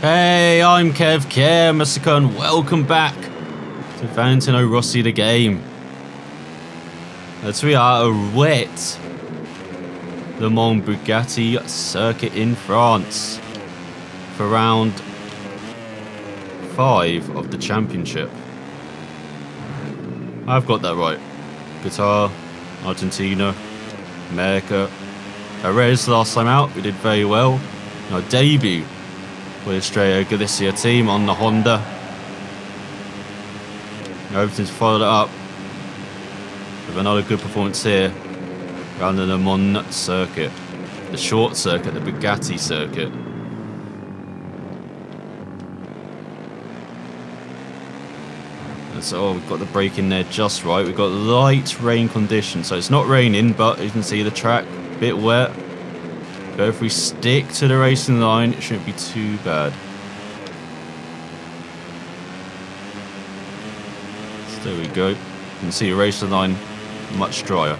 Hey, I'm Kev Camelot, and welcome back to Valentino Rossi the game. As we are at Le Mans Bugatti circuit in France for round 5 of the championship. I've got that right. Qatar, Argentina, America. Perez last time out, we did very well. Our debut with Estrella Galicia team on the Honda. Everything's followed it up with another good performance here around the Le Mans circuit, the short circuit, the Bugatti circuit. And so we've got the brake in there just right. We've got light rain conditions, so it's not raining, but you can see the track a bit wet. But if we stick to the racing line, it shouldn't be too bad. So there we go. You can see the racing line much drier.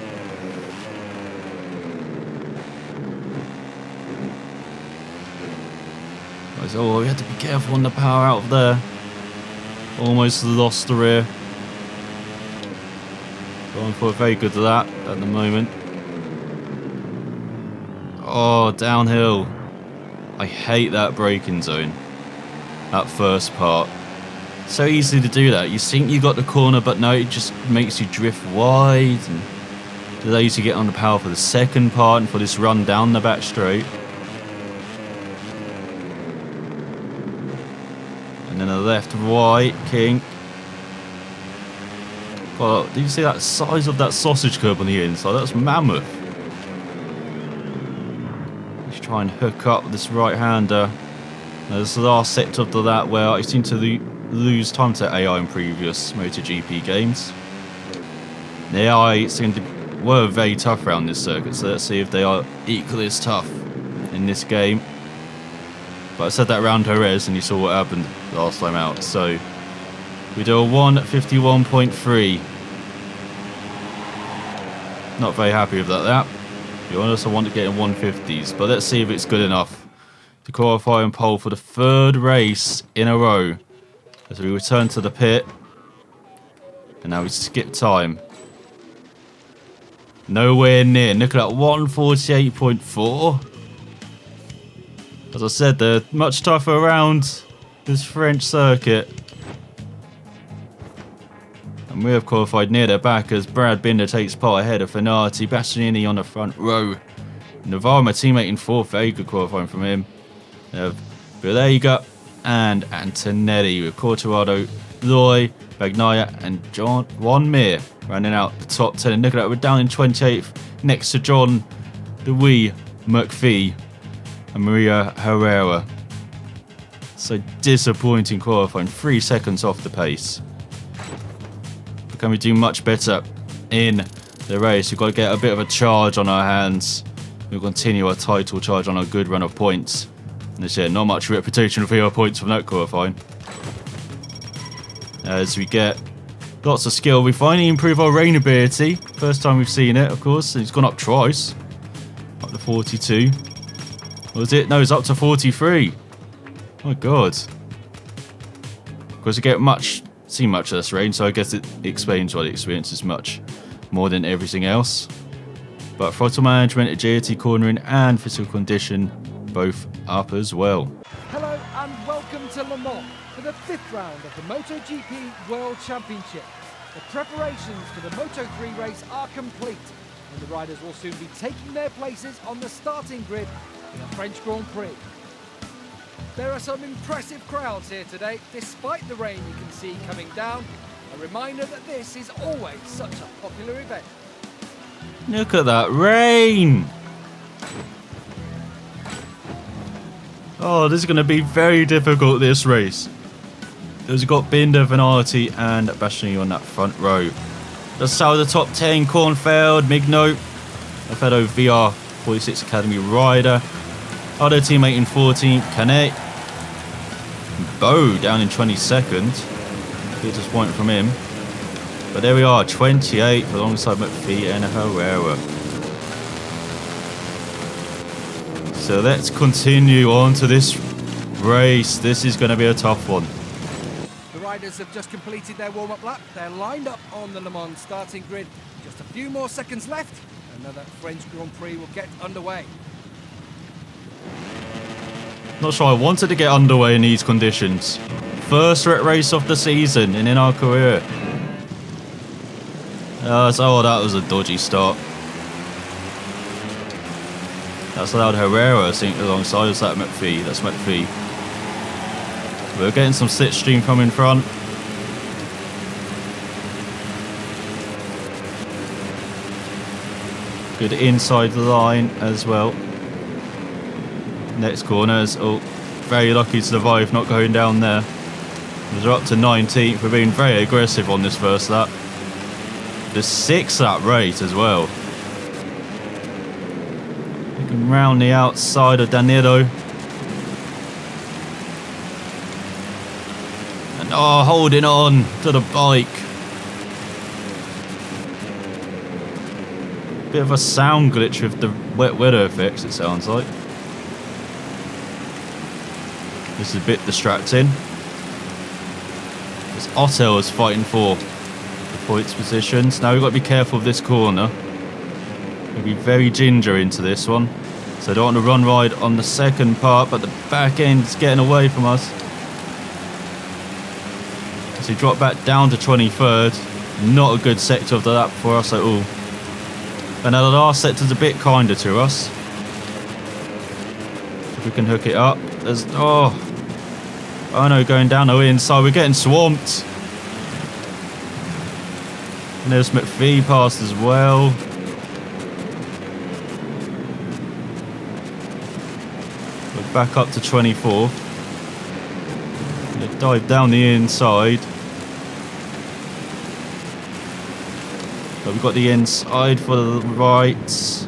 Oh, we had to be careful on the power out of there. Almost lost the rear. Going for a very good lap at the moment. Oh, downhill. I hate that braking zone. That first part. So easy to do that. You think you got the corner, but no, it just makes you drift wide and allows you to get on the power for the second part and for this run down the back straight. And then a left right kink. Well, did you see that size of that sausage curb on the inside? That's mammoth. Try and hook up this right-hander. There's the last sector of that where I seem to lose time to AI in previous MotoGP games. The AI were very tough around this circuit, so let's see if they are equally as tough in this game. But I said that around Jerez and you saw what happened last time out. So we do a 1:51.3. Not very happy with that lap. To be honest, I want to get in 150s, but let's see if it's good enough to qualify and pole for the third race in a row as we return to the pit. And now we skip time. Nowhere near. Look at that, 1:48.4. As I said, they're much tougher around this French circuit. And we have qualified near their back as Brad Binder takes part ahead of Fenati, Bastianini on the front row. Navarro, my teammate in fourth, very good qualifying from him. We have Bilega and Antonetti with Cortorado, Loy, Bagnaia and Juan Mir rounding out the top 10. And look at that, we're down in 28th next to John Louis McPhee and Maria Herrera. So disappointing qualifying, 3 seconds off the pace. Can we do much better in the race? We've got to get a bit of a charge on our hands. We'll continue our title charge on a good run of points. And this year, not much reputation of VR points from that qualifying. As we get lots of skill, we finally improve our rain ability. First time we've seen it, of course. It's gone up twice. Up to 42. Was it? No, it's up to 43. Oh my god. Of course, you get see much less rain, so I guess it explains why the experience is much more than everything else. But throttle management, agility, cornering and physical condition both up as well. Hello and welcome to Le Mans for the 5th round of the MotoGP World Championship. The preparations for the Moto3 race are complete and the riders will soon be taking their places on the starting grid in the French Grand Prix. There are some impressive crowds here today, despite the rain you can see coming down. A reminder that this is always such a popular event. Look at that rain! Oh, this is going to be very difficult, this race. Because we've got Binder, Venati and Bastianini on that front row. Just south of the top 10, Kornfeld, Mignot, Alfredo VR46 Academy rider. Other teammate in 14th, Canet. Bo down in 22nd. Good disappointment from him. But there we are, 28th alongside McPhee and Herrera. So let's continue on to this race. This is going to be a tough one. The riders have just completed their warm-up lap. They're lined up on the Le Mans starting grid. Just a few more seconds left. Another French Grand Prix will get underway. Not sure I wanted to get underway in these conditions. First race of the season and in our career. Oh, that was a dodgy start. That's allowed Herrera, I think, alongside us. That's McPhee. We're getting some slipstream from in front. Good inside the line as well. Next corners. Oh, very lucky to survive, not going down there. We're up to 19th. We're being very aggressive on this first lap. The 6 lap rate as well. We can round the outside of Danilo. And holding on to the bike. Bit of a sound glitch with the wet weather effects, it sounds like. This is a bit distracting. This Otto is fighting for the points positions. Now we've got to be careful of this corner. We'll be very ginger into this one. So I don't want to run wide on the second part, but the back end's getting away from us. So we drop back down to 23rd. Not a good sector of the lap for us at all. And now the last sector's a bit kinder to us. If we can hook it up. There's oh no, going down the inside. We're getting swamped. And there's McPhee passed as well. We're back up to 24th. Gonna dive down the inside. But we've got the inside for the right.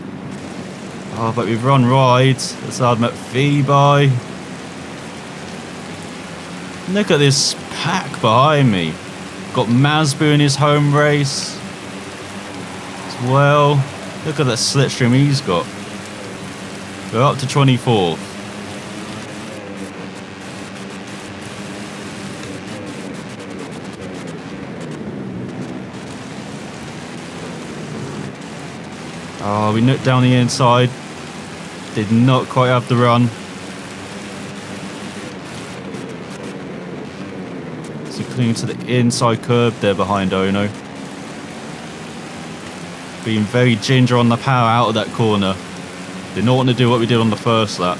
Oh, but we've run right. That's allowed McPhee by. Look at this pack behind me. Got Masbu in his home race as well. Look at that slipstream he's got. We're up to 24th. Oh, we nipped down the inside. Did not quite have the run. So clinging to the inside curb there behind Ono. Being very ginger on the power out of that corner. Did not want to do what we did on the first lap.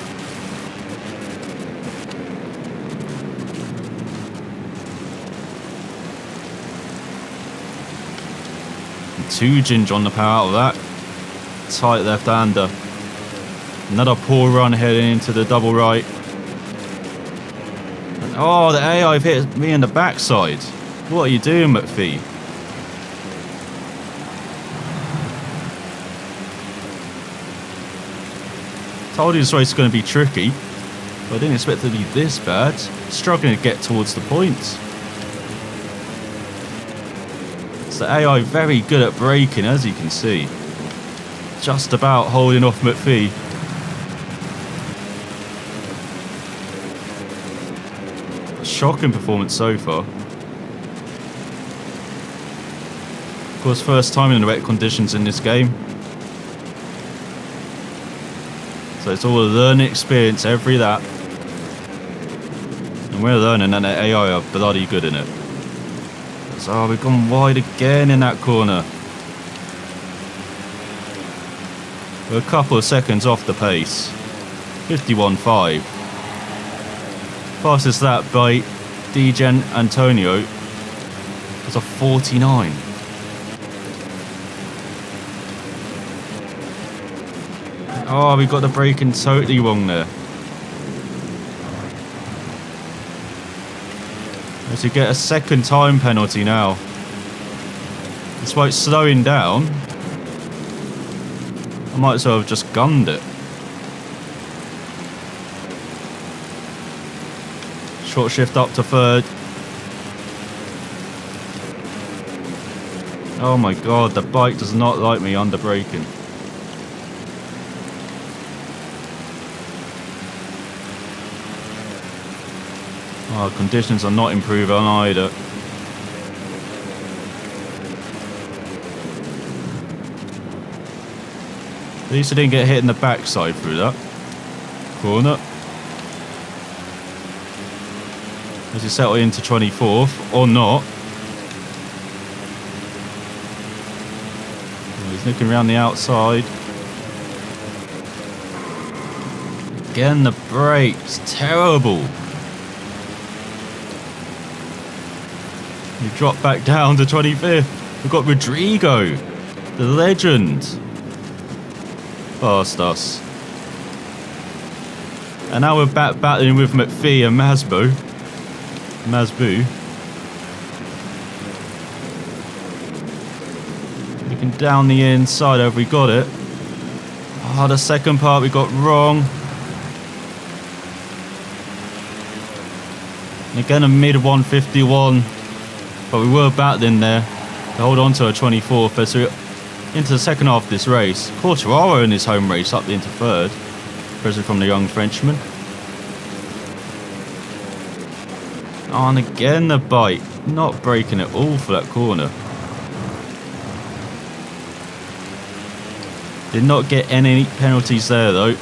And too ginger on the power out of that. Tight left-hander. Another poor run heading into the double right. And, oh, the AI hit me in the backside. What are you doing, McPhee? Told you this race is going to be tricky, but I didn't expect it to be this bad. Struggling to get towards the points. So AI very good at braking, as you can see. Just about holding off McPhee. A shocking performance so far. Of course, first time in the wet conditions in this game. So it's all a learning experience every lap. And we're learning and the AI are bloody good in it. So we've gone wide again in that corner. We're a couple of seconds off the pace. 51.5. Fastest lap by Degen Antonio was a 49. Oh, we got the braking totally wrong there. As you get a second time penalty now. Despite slowing down, I might as well have just gunned it. Short shift up to third. Oh my god, the bike does not like me under braking. Oh, conditions are not improving either. At least I didn't get hit in the backside through that corner. As he settled into 24th, or not. Oh, he's looking around the outside. Again, the brakes, terrible. He dropped back down to 25th. We've got Rodrigo, the legend, past us. And now we're back battling with McPhee and Masbu. Looking down the inside, have we got it? Oh, the second part we got wrong. And again, a mid 151. But we were battling there to hold on to a 24th as we're into the second half of this race. Quartararo in his home race up into third, present from the young Frenchman. Oh, and again the bite, not braking at all for that corner. Did not get any penalties there though.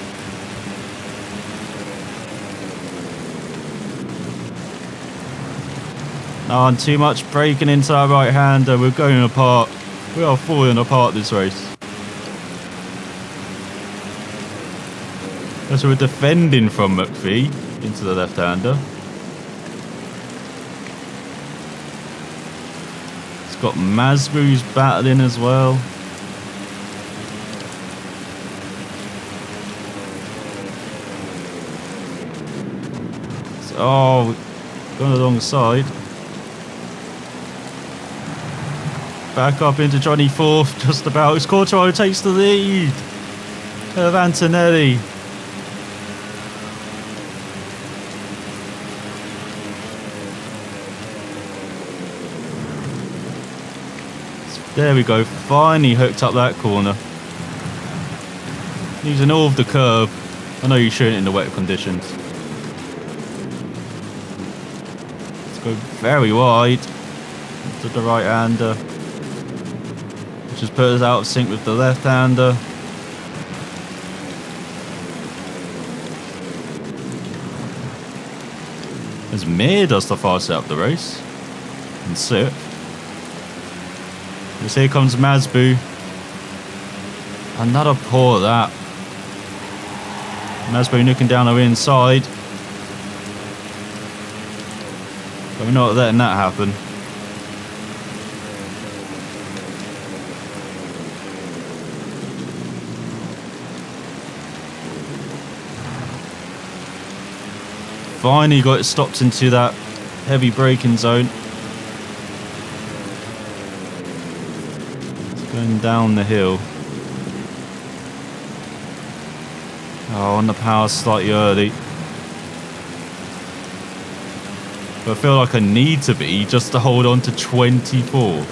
Oh, and too much braking into that right hander. We're going apart. We are falling apart this race. As we're defending from McPhee into the left hander. It's got Masbu's battling as well. Oh, going alongside. Back up into 24th, just about. As Quartararo takes the lead of Antonelli. There we go, finally hooked up that corner. Using all of the curb. I know you shouldn't in the wet conditions. Let's go very wide to the right hander. Just put us out of sync with the left hander. As Mir does the fastest out of the race. And sit. As here comes Masbu. Another pour that. Masbu looking down our inside. But we're not letting that happen. Finally got it stopped into that heavy braking zone. It's going down the hill. Oh, on the power slightly early. But I feel like I need to be just to hold on to 24.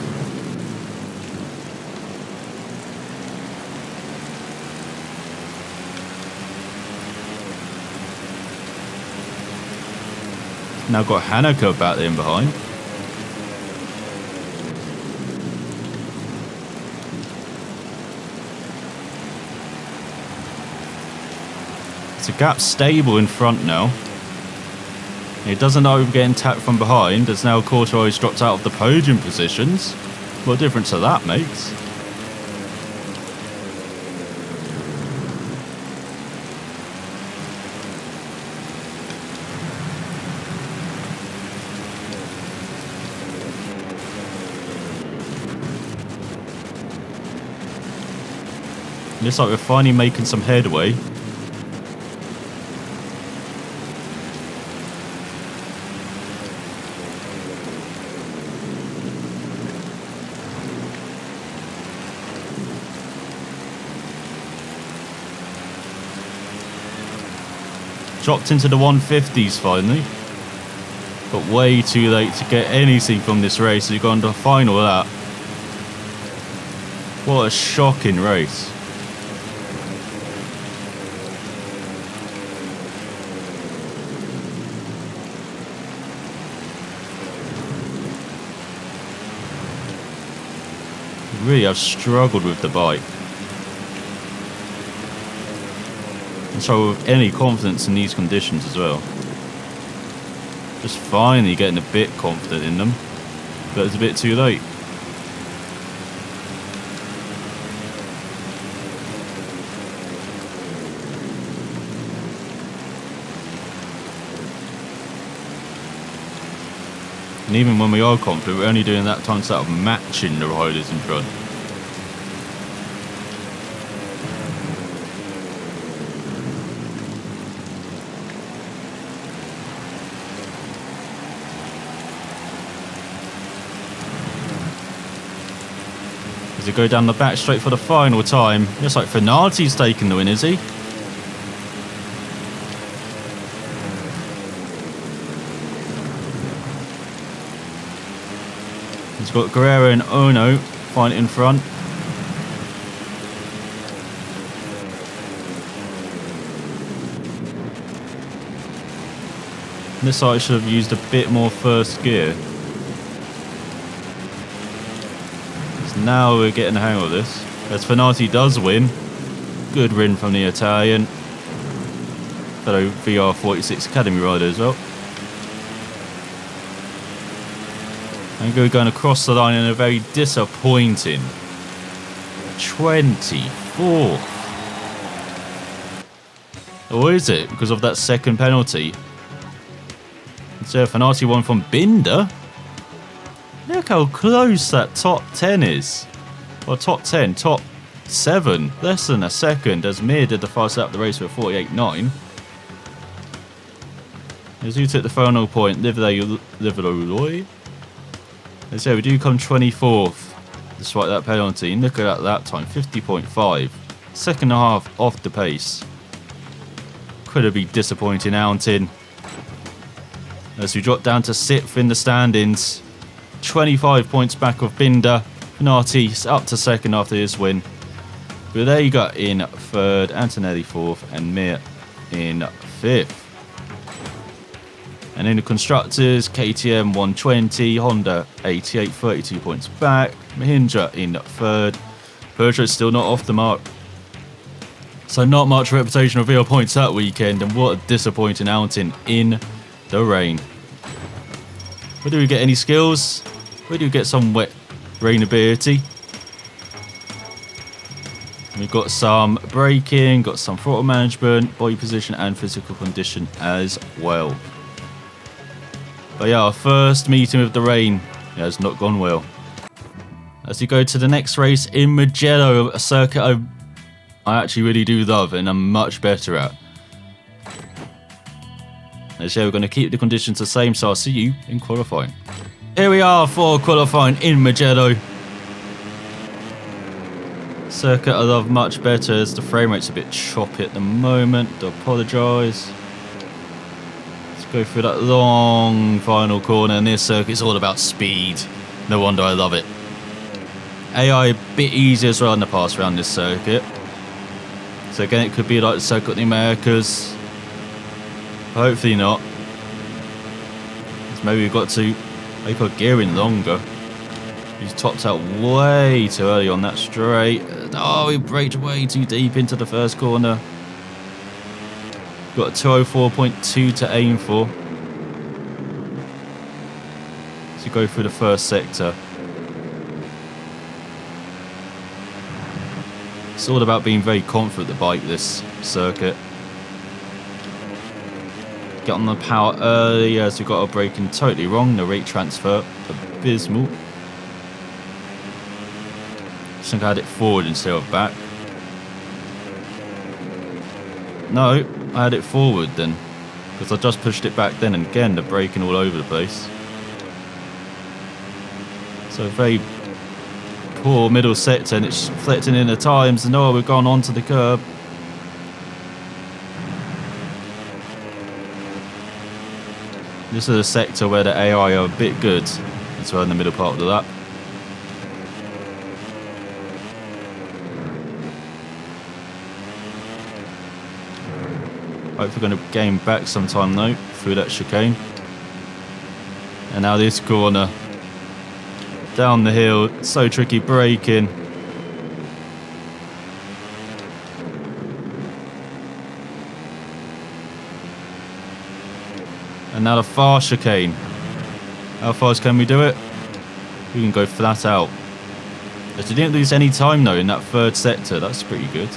Now got Hanako back in behind. It's a gap stable in front now. It doesn't know we're getting tapped from behind as now Quartararo's dropped out of the podium positions. What difference that makes? Looks like we're finally making some headway. Dropped into the 150s finally. But way too late to get anything from this race. We've gone to the final of that. What a shocking race. Really, I've struggled with the bike. And struggle with any confidence in these conditions as well. Just finally getting a bit confident in them, but it's a bit too late. And even when we are confident, we're only doing that time to start matching the riders in front. As we go down the back straight for the final time, looks like Fenati's taking the win, is he? He's got Guerrero and Ono fighting in front. This side should have used a bit more first gear. So now we're getting the hang of this. As Fenati does win. Good win from the Italian. Fellow VR46 Academy rider as well. And we're going across the line in a very disappointing 24th. Or is it? Because of that second penalty. So Fenati won from Binder. Look how close that top 10 is. Or top 10, top 7. Less than a second as Mir did the fast lap of the race with 48.9. As who took the final point, Liverloy. As I say, we do come 24th despite that penalty. And look at that time, 50.5. Second and a half off the pace. Incredibly disappointing outing. As we drop down to 6th in the standings. 25 points back of Binder. Fenati's up to 2nd after this win. But there you got in 3rd, Antonelli 4th, and Mir in 5th. And in the Constructors, KTM 120, Honda 88, 32 points back. Mahindra in 3rd. Peugeot still not off the mark. So not much reputation of VR points that weekend, and what a disappointing outing in the rain. Where do we get any skills? Where do we get some wet rain ability? We've got some braking, got some throttle management, body position and physical condition as well. But yeah, our first meeting with the rain has not gone well. As we go to the next race in Mugello, a circuit I actually really do love and I'm much better at. As yeah, we're going to keep the conditions the same, so I'll see you in qualifying. Here we are for qualifying in Mugello. Circuit I love much better as the frame rate's a bit choppy at the moment. Do apologise. Go through that long final corner, and this circuit's all about speed. No wonder I love it. AI a bit easier as well in the past around this circuit. So again, it could be like the circuit in the Americas. But hopefully not. Maybe we've got to make our gearing longer. He's topped out way too early on that straight. Oh, he braked way too deep into the first corner. Got a 204.2 to aim for. So go through the first sector. It's all about being very confident to bike this circuit. Get on the power early as we got our braking totally wrong. The rate transfer, abysmal. I think I had it forward instead of back. No, I had it forward then, because I just pushed it back then, and again the braking all over the place. So very poor middle sector, and it's reflecting in the times, and oh, we've gone onto the curb. This is a sector where the AI are a bit good as well in the middle part of the lap. Hopefully going to gain back sometime though through that chicane. And now this corner. Down the hill, so tricky braking. And now the far chicane. How fast can we do it? We can go flat out. But you didn't lose any time though in that third sector. That's pretty good.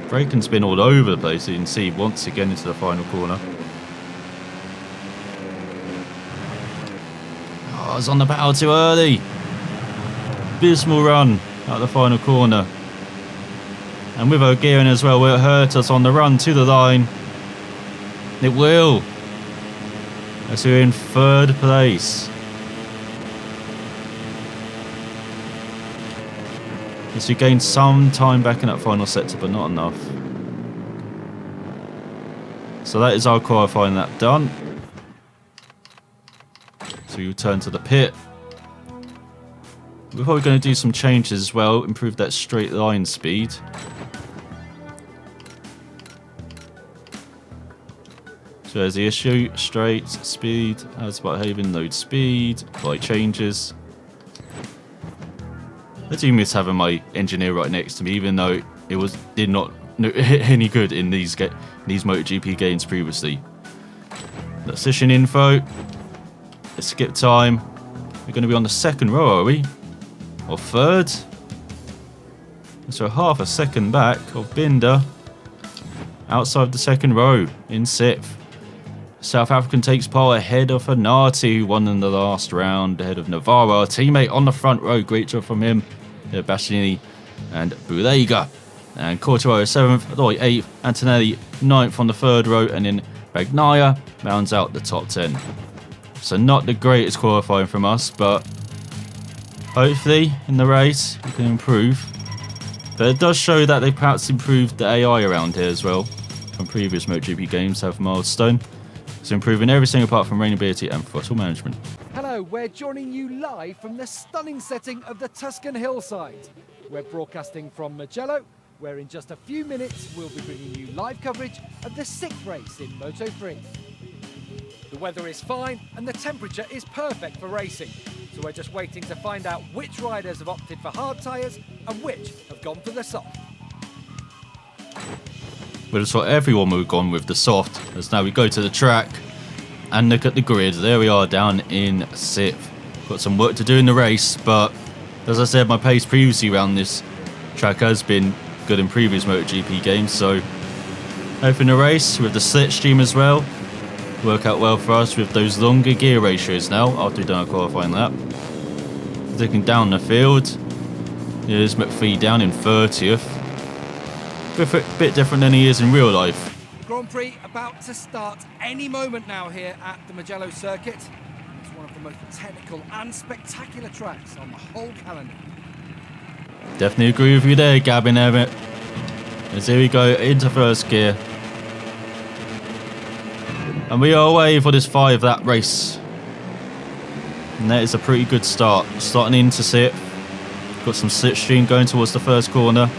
Braking's been all over the place. You can see once again into the final corner. Oh, I was on the power too early. Abysmal run out the final corner. And with our gearing as well, will it hurt us on the run to the line? It will. As we're in third place. As we gained some time back in that final sector, but not enough. So that is our qualifying lap done. So we return to the pit. We're probably going to do some changes as well, improve that straight line speed. So there's the issue, straight, speed, as about having load speed, apply changes. I do miss having my engineer right next to me, even though it did not hit any good in these MotoGP games previously. The session info, let's skip time. We're going to be on the second row, are we? Or third? So half a second back of Binder outside the second row in sixth. South African takes pole ahead of Hanati, who won in the last round, ahead of Navarro, our teammate on the front row. Great job from him. Bastianini and Bulega. And Quartararo 7th, Loy 8th, Antonelli 9th on the third row, and then Bagnaia rounds out the top 10. So not the greatest qualifying from us, but hopefully in the race we can improve. But it does show that they perhaps improved the AI around here as well from previous MotoGP games have milestone. So improving everything apart from rainability and throttle management. Hello, we're joining you live from the stunning setting of the Tuscan hillside. We're broadcasting from Mugello, where in just a few minutes we'll be bringing you live coverage of the 6th race in Moto3. The weather is fine and the temperature is perfect for racing, so we're just waiting to find out which riders have opted for hard tyres and which have gone for the soft. But it's what everyone would have gone with, the soft, as now we go to the track and look at the grid. There we are down in 6th. Got some work to do in the race, but as I said, my pace previously around this track has been good in previous MotoGP games, so hoping the race with the slipstream as well work out well for us with those longer gear ratios now after we've done our qualifying lap. Looking down the field, here's McPhee down in 30th. A bit different than he is in real life. Grand Prix about to start any moment now here at the Mugello circuit. It's one of the most technical and spectacular tracks on the whole calendar. Definitely agree with you there, Gavin Emmett. As here we go into first gear. And we are away for this 5-lap race. And that is a pretty good start. Starting into 6th. Got some slipstream going towards the first corner.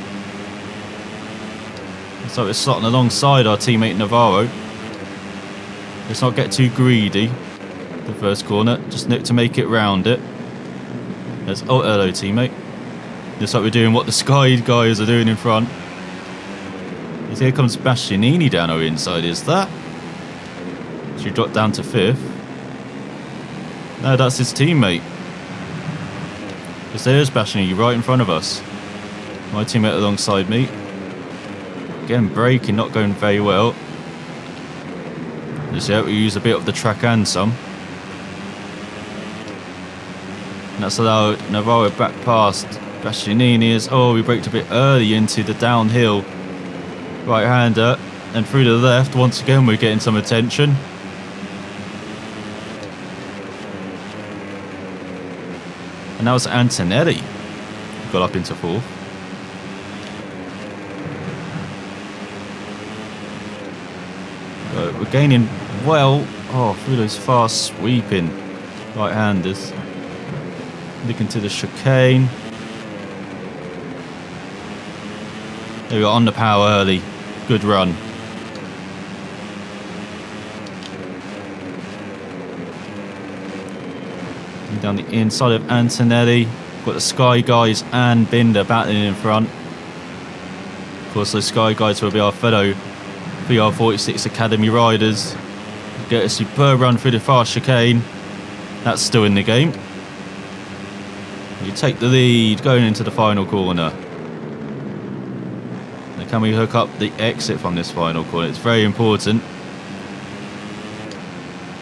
So we're slotting alongside our teammate Navarro. Let's not get too greedy. The first corner, just look to make it round it. There's hello teammate. Looks like we're doing what the Sky guys are doing in front. As here comes Bastianini down our inside, is that? Should drop down to 5th. No, that's his teammate. Because there's Bastianini right in front of us. My teammate alongside me. Again, braking not going very well. Just yet we use a bit of the track and some. And that's allowed Navarro back past Bastianini. Oh, we braked a bit early into the downhill right-hander. And through to the left, once again we're getting some attention. And that was Antonelli who got up into 4th. We're gaining well through those fast sweeping right-handers. Looking to the chicane. There we are on the power early. Good run. Down the inside of Antonelli. Got the Sky Guys and Binder battling in front. Of course, those Sky Guys will be our fellow VR46 Academy riders. Get a superb run through the fast chicane. That's still in the game. You take the lead going into the final corner. Now can we hook up the exit from this final corner? It's very important.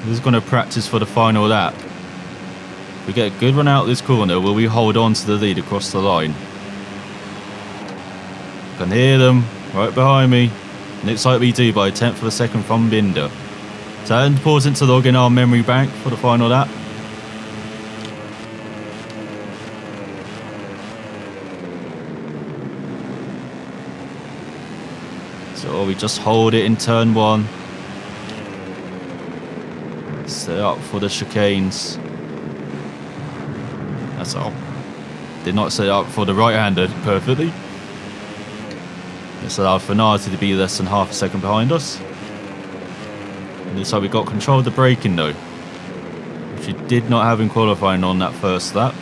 This is going to practice for the final lap. If we get a good run out of this corner, will we hold on to the lead across the line? I can hear them right behind me. And it's like we do by a tenth of a second from Binder. So that's important to log in our memory bank for the final lap. So we just hold it in turn 1. Set up for the chicanes. That's all. Did not set up for the right-hander perfectly. This allowed Fenati to be less than half a second behind us. And this time we got control of the braking though, which we did not have in qualifying on that first lap.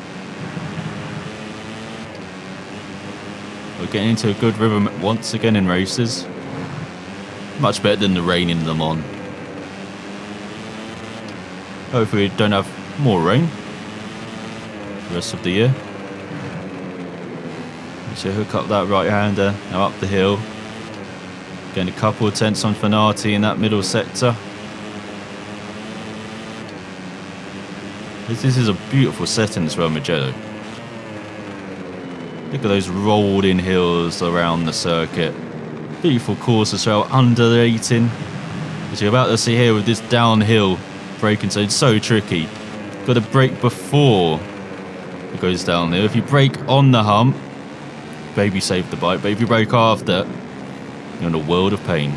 We're getting into a good rhythm once again in races. Much better than the rain in Le Mans. Hopefully we don't have more rain the rest of the year. We should hook up that right-hander now up the hill. Getting a couple of tenths on Fenati in that middle sector. This is a beautiful setting as well, Mugello. Look at those rolled in hills around the circuit. Beautiful course as well, undulating. As you're about to see here with this downhill braking, so it's so tricky. Got to brake before it goes downhill. If you brake on the hump, maybe save the bike, but if you brake after, you're in a world of pain.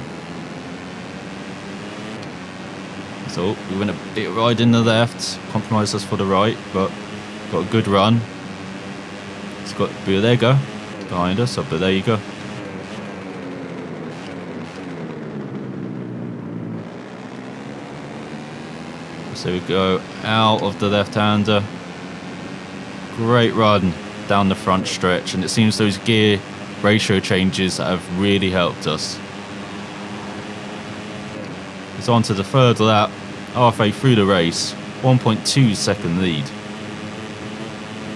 So we went a bit right in the left, compromised us for the right, but got a good run. It's got Bulega behind us, so Bulega. So we go out of the left-hander. Great run down the front stretch, and it seems those gear ratio changes have really helped us. It's on to the third lap, halfway through the race, 1.2 second lead.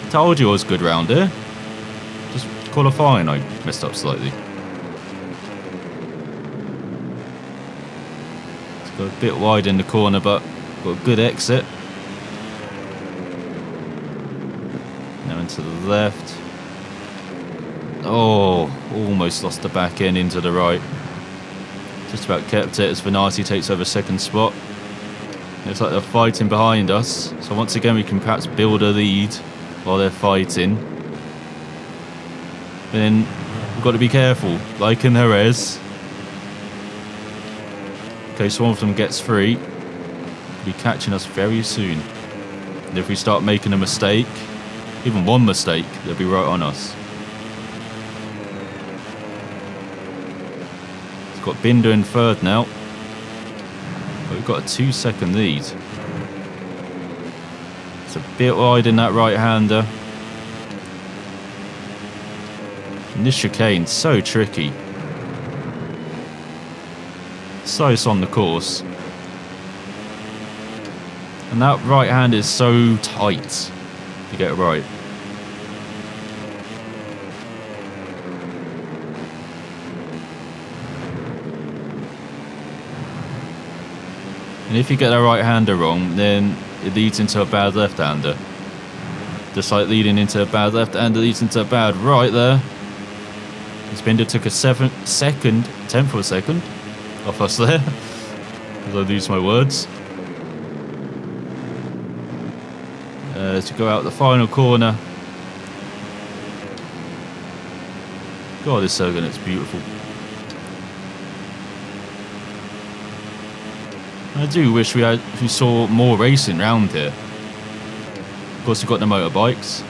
Told you I was good round here. Just qualifying, I messed up slightly. It's got a bit wide in the corner, but got a good exit. Now into the left. Oh, almost lost the back end into the right. Just about kept it as Fenati takes over second spot. Looks like they're fighting behind us. So once again we can perhaps build a lead while they're fighting. Then we've got to be careful, like in Jerez. In case one of them gets free, they'll be catching us very soon. And if we start making a mistake, even one mistake, they'll be right on us. It's got Binder in third now. But we've got a 2-second lead. It's a bit wide in that right-hander. And this chicane's so tricky. So it's on the course. And that right hand is so tight to get it right. And if you get that right-hander wrong, then it leads into a bad left-hander. Just like leading into a bad left-hander leads into a bad right there. Binder took a tenth of a second off us there. As I lose my words. To go out the final corner. God, this circuit looks beautiful. I do wish we saw more racing round here. Of course, we've got the motorbikes.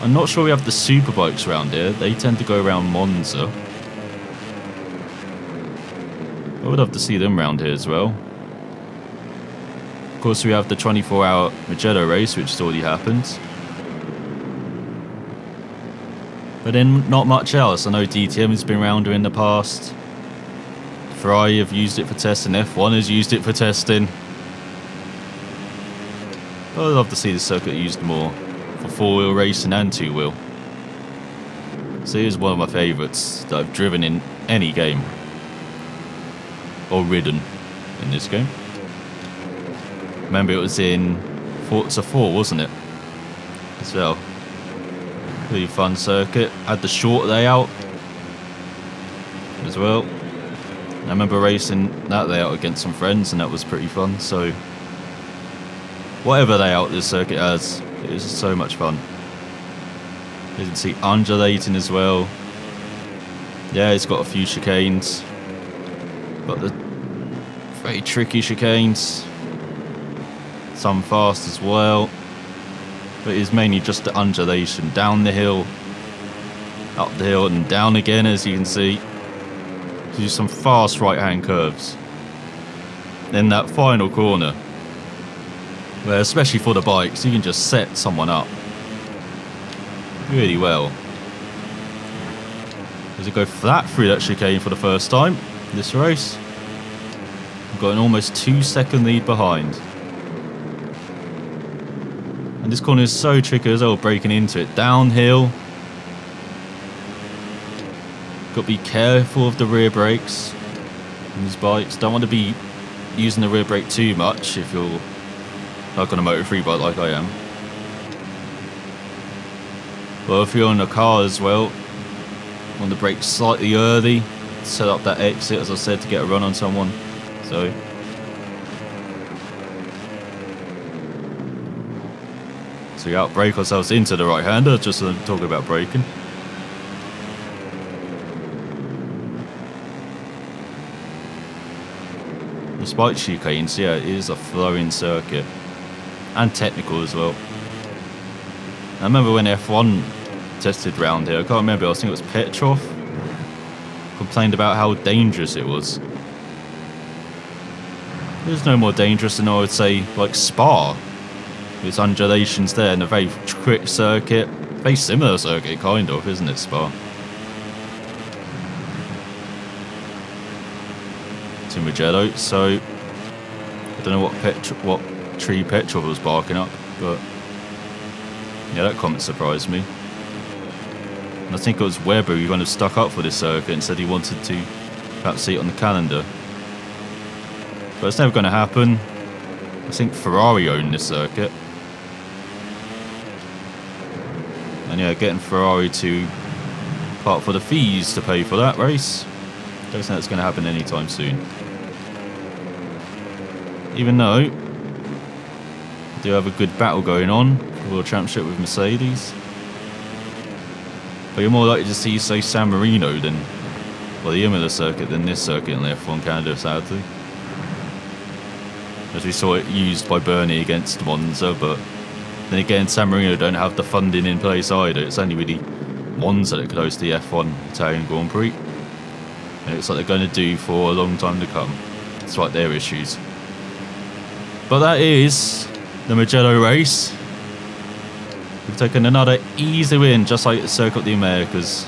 I'm not sure we have the superbikes around here. They tend to go around Monza. I would love to see them around here as well. Of course, we have the 24-hour Mugello race, which has already happened. But then not much else. I know DTM has been rounder in the past. Ferrari have used it for testing. F1 has used it for testing. But I'd love to see the circuit used more for four-wheel racing and two-wheel. So here's one of my favourites that I've driven in any game. Or ridden in this game. Remember it was in Forza 4, wasn't it? As well. Really fun circuit. Had the short layout as well. I remember racing that layout against some friends, and that was pretty fun. So whatever layout this circuit has, it is so much fun. You can see undulating as well. Yeah, it's got a few chicanes. Got the very tricky chicanes. Some fast as well. But it's mainly just the undulation. Down the hill, up the hill, and down again, as you can see. Do some fast right-hand curves. Then that final corner, where especially for the bikes, you can just set someone up really well. Does it go flat through that chicane for the first time in this race? I've got an almost 2-second lead behind. And this corner is so tricky as well, breaking into it. Downhill. Got to be careful of the rear brakes on these bikes. Don't want to be using the rear brake too much if you're like on a Moto3 bike like I am. Well, if you're on a car as well, want to brake slightly early, set up that exit, as I said, to get a run on someone. So we outbrake ourselves into the right-hander, just talking about braking. Despite chicanes, yeah, it is a flowing circuit. And technical as well. I remember when F1 tested round here, I can't remember, I think it was Petrov, complained about how dangerous it was. There's no more dangerous than I would say, like Spa. With undulations there and a very quick circuit. Very similar circuit, kind of, isn't it, Spa? To Mugello, so I don't know what tree Petrov was barking up, but yeah, that comment surprised me. And I think it was Webber who kind of stuck up for this circuit and said he wanted to perhaps see it on the calendar. But it's never going to happen. I think Ferrari own this circuit. And yeah, getting Ferrari to part for the fees to pay for that race, don't think that's going to happen anytime soon. Even though we do have a good battle going on for the World Championship with Mercedes. But you're more likely to see, say, San Marino than, well, the Imola circuit than this circuit in the F1 Canada, sadly. As we saw it used by Bernie against Monza, but then again, San Marino don't have the funding in place either. It's only really Monza that could host the F1 Italian Grand Prix. And it looks like they're going to do for a long time to come. Despite their issues. But that is the Mugello race. We've taken another easy win, just like the Circuit of the Americas.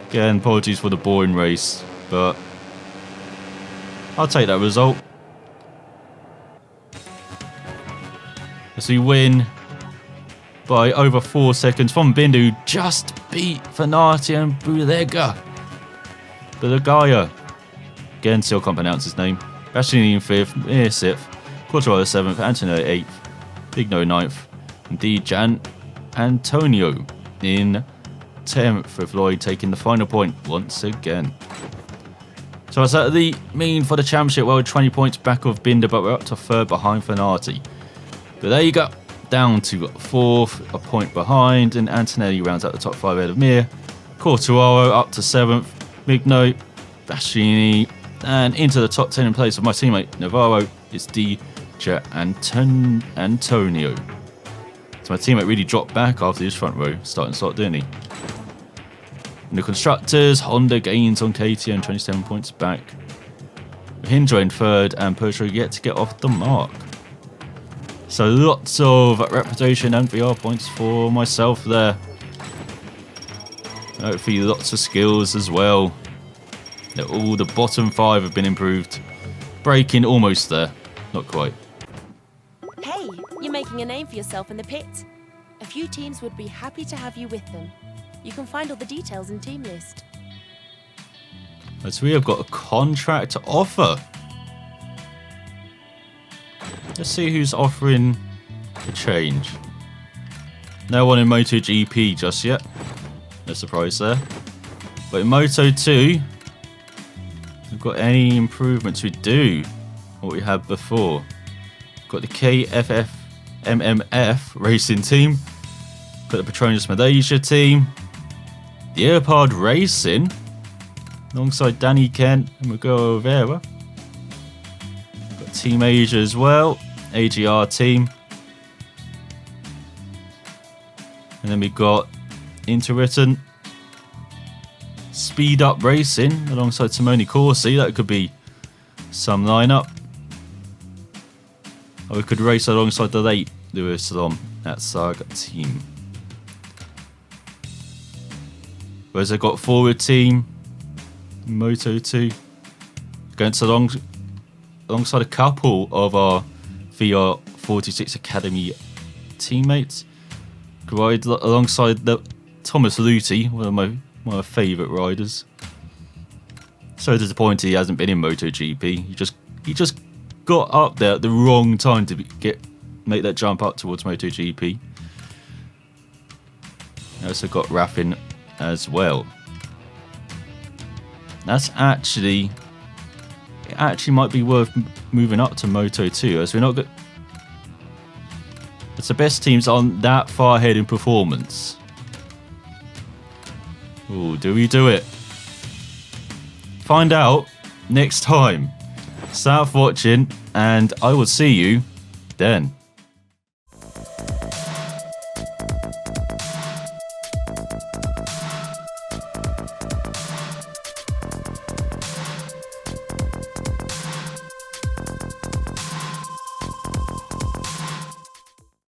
Again, apologies for the boring race, but I'll take that result. As we win by over 4 seconds from Bindu, who just beat Fanati and Bulega. Again, still can't pronounce his name. Bastianini in 5th, Mir 6th, Quartararo 7th, Antonio 8th, Big No 9th, and Jan Antonio in 10th, with Lloyd taking the final point once again. So it's at the mean for the championship, well, 20 points back of Binder, but we're up to 3rd behind Fanati. But there you go, down to 4th, a point behind, and Antonelli rounds out the top 5 ahead of Mir. Quartararo up to 7th, Migno, Bastianini, and into the top 10 in place of my teammate Navarro is Antonio. So my teammate really dropped back after his front row starting slot, didn't he? In the constructors, Honda gains on KTM 27 points back. Hindra in third, and Percho yet to get off the mark. So lots of reputation and VR points for myself there. Hopefully lots of skills as well. All the bottom 5 have been improved. Braking almost there. Not quite. Hey, you're making a name for yourself in the pit. A few teams would be happy to have you with them. You can find all the details in team list. As we have got a contract offer. Let's see who's offering a change. No one in MotoGP just yet. No surprise there. But in Moto 2, we've got any improvements we do what we had before. Got the KFF MMF racing team. Got the Petronas Malaysia team. The Airpod Racing alongside Danny Kent and Miguel Oliveira. Got Team Asia as well. AGR team. And then we got Interwritten Speed Up Racing alongside Simone Corsi. That could be some lineup. Or we could race alongside the late Lewis Salom at Saga team. Whereas I got Forward team, Moto 2, going to alongside a couple of our VR46 Academy teammates. Ride alongside the Thomas Luthi, one of my favourite riders. So disappointed he hasn't been in MotoGP. He just got up there at the wrong time to make that jump up towards MotoGP. I also got Raffin as well. It actually might be worth moving up to Moto 2, as we're not good. It's the best teams aren't that far ahead in performance. Ooh, do we do it? Find out next time. Start watching, and I will see you then.